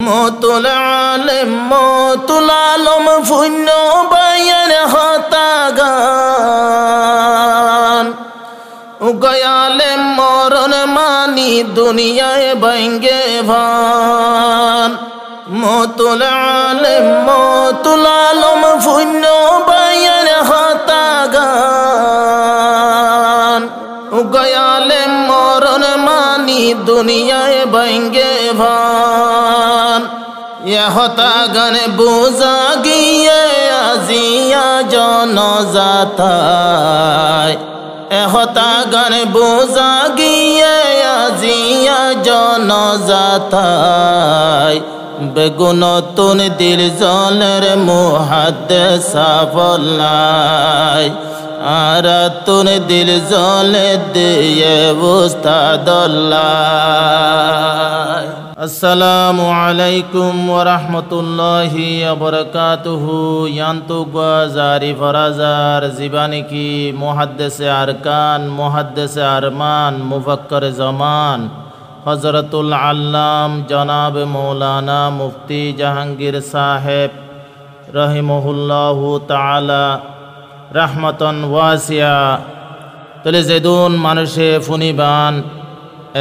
মতুল আলম ফুন্য বায়ান হতাগান উগয়ালে মরণ মানি দুনিয়ায় বাইঙ্গে ভান মতুল আলম ফুন্য বায়ান হতাগান উগয়ালে মরণ মানি দুনিয়ায় বাইঙ্গে ভান হতাগান বোঝা গিয়ে আজিয়া জনজাতায় হতাগান বোঝা গিয়ে আজিয়া জনজাতায় বেগুনতুন দিল জলের মুহাদ্দিস বললাই আর তুন দিল জলে দিয়ে উস্তাদুল্লাহ। আসসালামু আলাইকুম ওয়া রাহমাতুল্লাহি ওয়া বারাকাতুহু। ইয়ান্তুগা জারি ফরাজার জীবানী কি মুহাদ্দিসে আরকান মুহাদ্দিসে আরমান মুফাক্কির জামান হযরতুল আল্লাম জনাব মৌলানা মুফতি জাহাঙ্গীর সাহেব রহিমাহুল্লাহু তাআলা রাহমাতান ওয়াসিয়া তলে যেদুন মানুষে ফুনিবান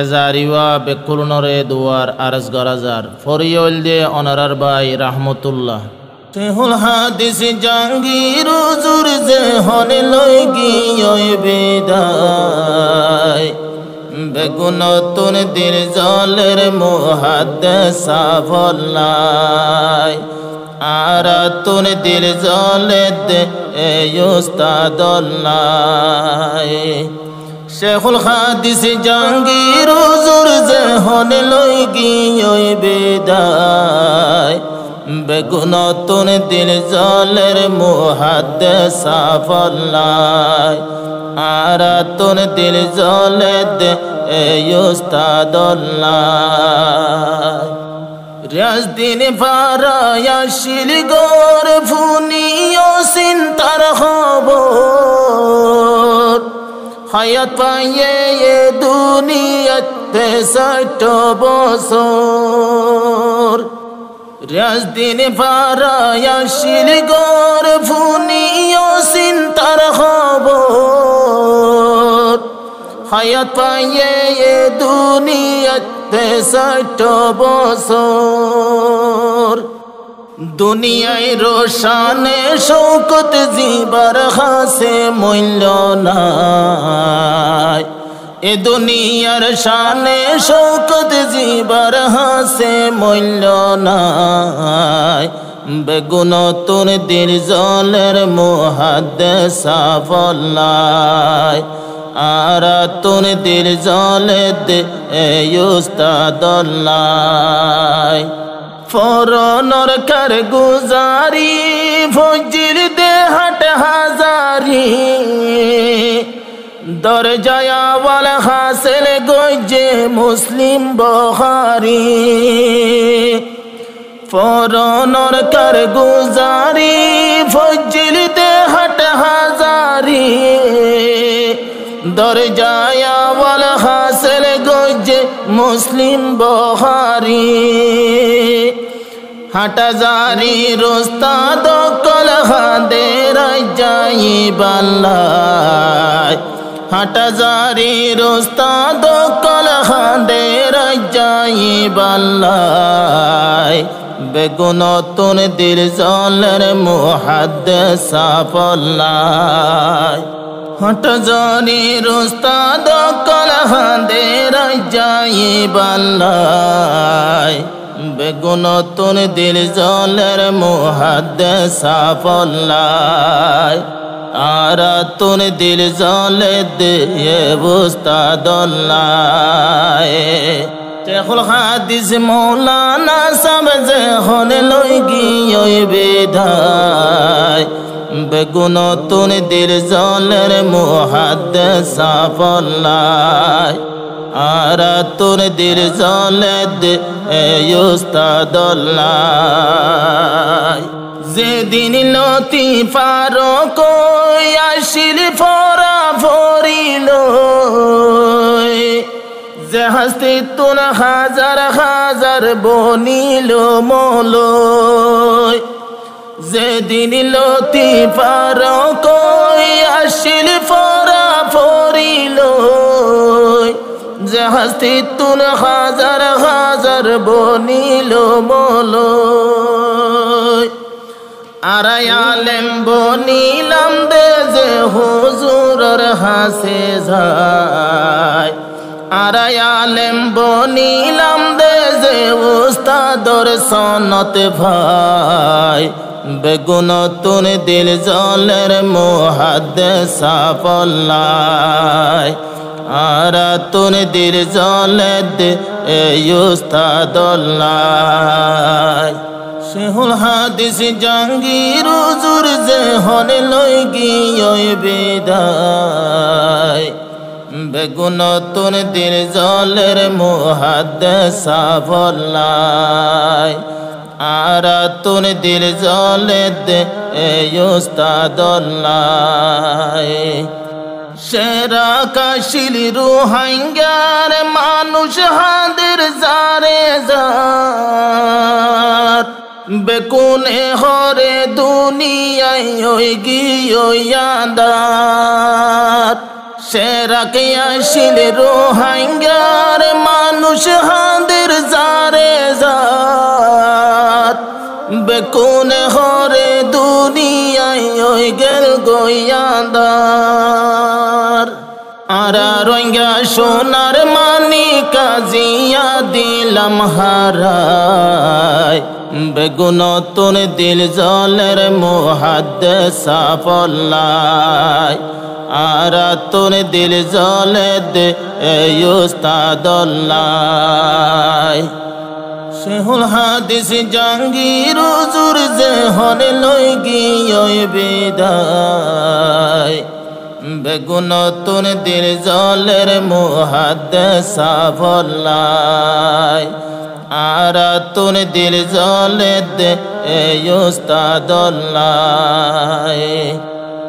এজারিওয়া বেকুলনরে দুয়ার আরজ গরাজার ফরিয়ল দে অনারার বাই রাহমাতুল্লাহ তেহুল হাদিস জাহাঙ্গীর হুজুর যে হনে লই গিয়ে বিদায় বেগুনতুন দিল জলের মুহাদ্দিস বললাই আর তুন দিল জলে দে উস্তাদুল্লাহ। শেখুল হাদিস জাহাঙ্গীর হুজুর যে হনে লই গিয়ে বিদায় বেগুনতুন দিল জলের মুহাদ্দিস বললাই আর তুন দিল জলে দে উস্তাদুল্লাহ। রাজদিন ফারায়াশিল গোর ফুনিও চিন্তার খবর হায়াত পাইয়ে এ দুনিয়াতে ৬০ বছর। রাজদিন ফারায়াশিল গোর ফুনিও চিন্তার খবর হায়াত পাইয়ে এ দুনিয়াতে ৬০ বছর। দুনিয়ায় রোশানে শৌকত জীবার হাসে মূল্য নাই এ দুনিয়ার শানে শৌকত জীবার হাসে মূল্য নাই বেগুনতুন দিল জলের মুহাদ্দিস বললাই আর তুন দিল জলে দে উস্তাদুল্লাহ। ফরনর কার গুজারি ফজির দে হাট হাজারি দরজায়া ওয়াল হাসিল গজে মুসলিম বুখারী। ফরনর কার গুজারি ফজির দে হাট হাজারি দরজায়া ওয়াল হাসিল গজে মুসলিম বুখারী। হাটাজারি রোস্তাদ কলহা দে রাজাই বাল্লাই হাটাজারি রোস্তাদ কলহা দে রাজাই বাল্লাই বেগুনতুন দিল জলের মুহাদ্দিস বললাই হাটাজারি রোস্তাদ কলহা দে রাজাই বাল্লাই বেগুনতুন দিল জলের মুহাদ্দিস বললাই আর তুন দিল জলে দে উস্তাদুল্লাহ। শেখুল হাদিস মৌলানা সাহেব যে হনে লই গিয়ে বিদায় বেগুনতুন দিল জলের মুহাদ্দিস বললাই আর তুন দিল জলে দে উস্তাদুল্লাহ। যেদিন লতিফার কই আসিল ফরা ফরিল যে হস্তি তুন হাজার হাজার বনিল মলয় যেদিন লতিফার কই আসিল ফরা ফরিল যে হস্তি তুন হাজার হাজার বনিল মলয় আড়ায়ালেম বনিলাম দে যে হুজুরর হাসে যায় আড়ায়ালেম বনিলাম দে যে উস্তাদর সনত ভাই বেগুনতুন দিল জলের মুহাদ্দিস পল্লাই আরাতুন দিল জলে দে এই উস্তাদল্লাই শেহুল হাদিস জাহাঙ্গীর হুজুর যে হনে লই গিয়ে বিদায় বেগুনতুন দিল জলের মুহাদ্দিস পল্লাই আরাতুন দিল জলে দে এই উস্তাদল্লাই সেরা কাশিল রুহাঙ্গার মানুষ হাদের জারে জার বেকুনে হরে দুনিয়ায় ওই গিয়াদার সেরা কাশিল রুহাঙ্গার মানুষ হাদের জারে জার বেকুনে হরে দুনিয়ায় ওই গেল গয়াদার আরা রঙ্গা সোনার মানি কাজিয়া দিলাম হারায় বেগুনতুন দিল জলের মুহাদ্দিস পল্লাই আরাতুন দিল জলে দে এই উস্তাদল্লাই শেহুল হাদিস জাহাঙ্গীর হুজুর যে হনে লই গিয়ে বিদায় বেগুনতুন দিল জলের মুহাদ্দিস পল্লাই আরাতুন দিল জলে দে এই উস্তাদল্লাই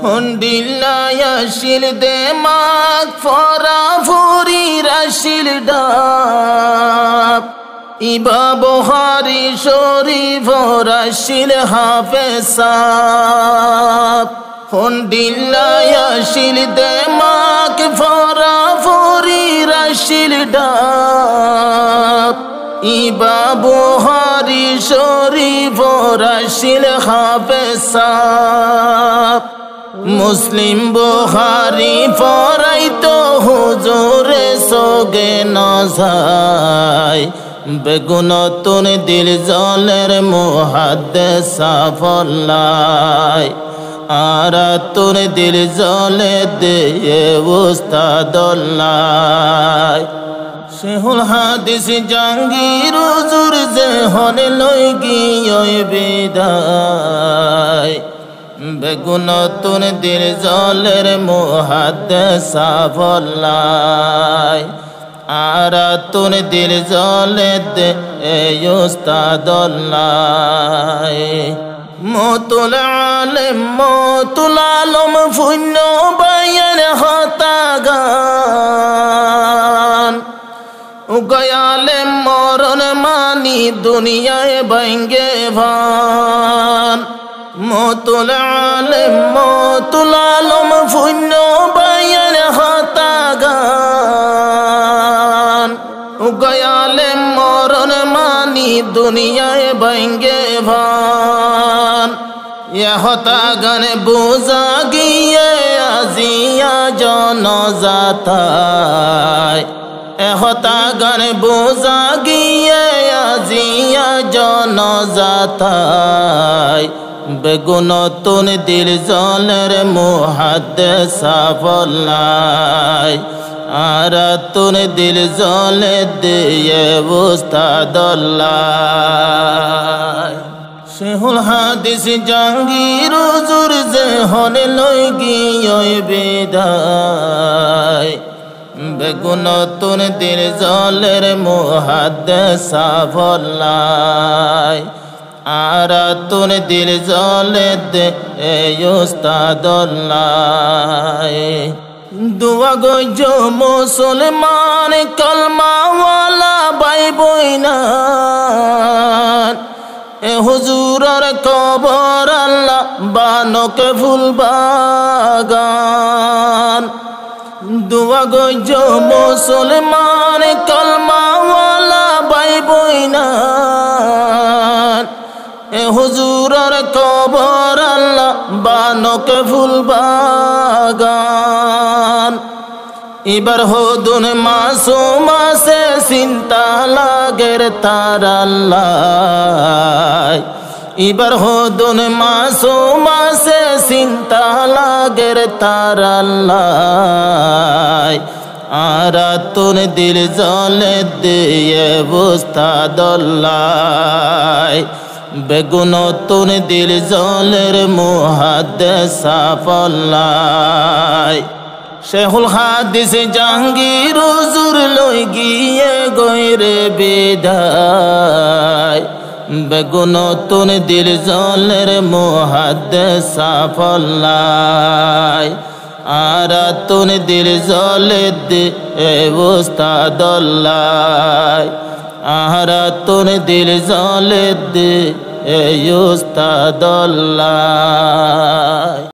হুন্ডিল্লায় শিল দে মাগ ফরা ফুরি রাশিল ডাব ইবা বুখারী শরীফ রাশিল হাফেজ সাব হুন্ডিল্লায় শিল দে মাগ ফরা ফুরি রাশিল ডাব ইবা বুখারী শরীফ রাশিল হাফেজ সাব মুসলিম বুখারী পড়াইতো হুজুরে সোগে নজায় বেগুনতুন দিল জলের মুহাদ্দিস পল্লাই আরাতুন দিল জলে দে উস্তাদল্লাই শেহুল হাদিস জাহাঙ্গীর হুজুর যে হনে লই গিয়ে বিদায় বেগুনতুন দিল জলের মুহাদ্দিস পল্লাই আরাতুন দিল জলে দে এই উস্তাদল্লাই মতুল আলেম মতুল আলম ফুন্য বায়ান হতাগান গয়ালে মরণ মানি দুনিয়ায় ভাঙ্গে ভান মতুল আলম ফুন্য বায়ান হতাগান গয়ালে মরণ মানি দুনিয়ায় ভাঙ্গে ভান হতাগান বুঝা গিয়ে আজিয়া জনজাতায় হতাগান বুঝা গিয়ে আজিয়া জনজাতায় বেগুনতুন দিল জলের মুহাদ্দিস পল্লাই আরাতুন দিল জলে দে উস্তাদল্লাই শেহুল হাদিস জাহাঙ্গীর হুজুর যে হনে লই গিয়ে বিদায় বেগুনতুন দিল জলের মুহাদ্দিস পল্লাই আরাতুন দিল জলে দে এই উস্তাদল্লাই দুয়া গইজ মুসলমান কলমাওয়ালা ভাই বইনা এ হুজুরের কবর আল্লাহ বানকে ফুল বাগান দুয়া গইজ মুসলমান কলমাওয়ালা ভাই বইনা এ হুজুরের কবর আল্লাহ বানকে ফুল বাগান এবার হদুন মাসুমা সে চিন্তা লাগের তার আল্লাহ এবার হদুন মাসুমা সে চিন্তা লাগের তার আল্লাহ আর তুন দিল জলে দিয়ে বুস্তাদ আল্লাহ বেগুন তুন দিল জলের মুহাদ্দিস আল্লাহ শেখুল হাদিস জাহাঙ্গীর হুজুর লই গিয়ে গইরে বিদায় বেগুন তুন দিল জলের মুহাদ্দিস আল্লাহ আর তুন দিল জলে দে উস্তাদ আল্লাহ আর তুন দিল জলে দে উস্তাদ আল্লাহ।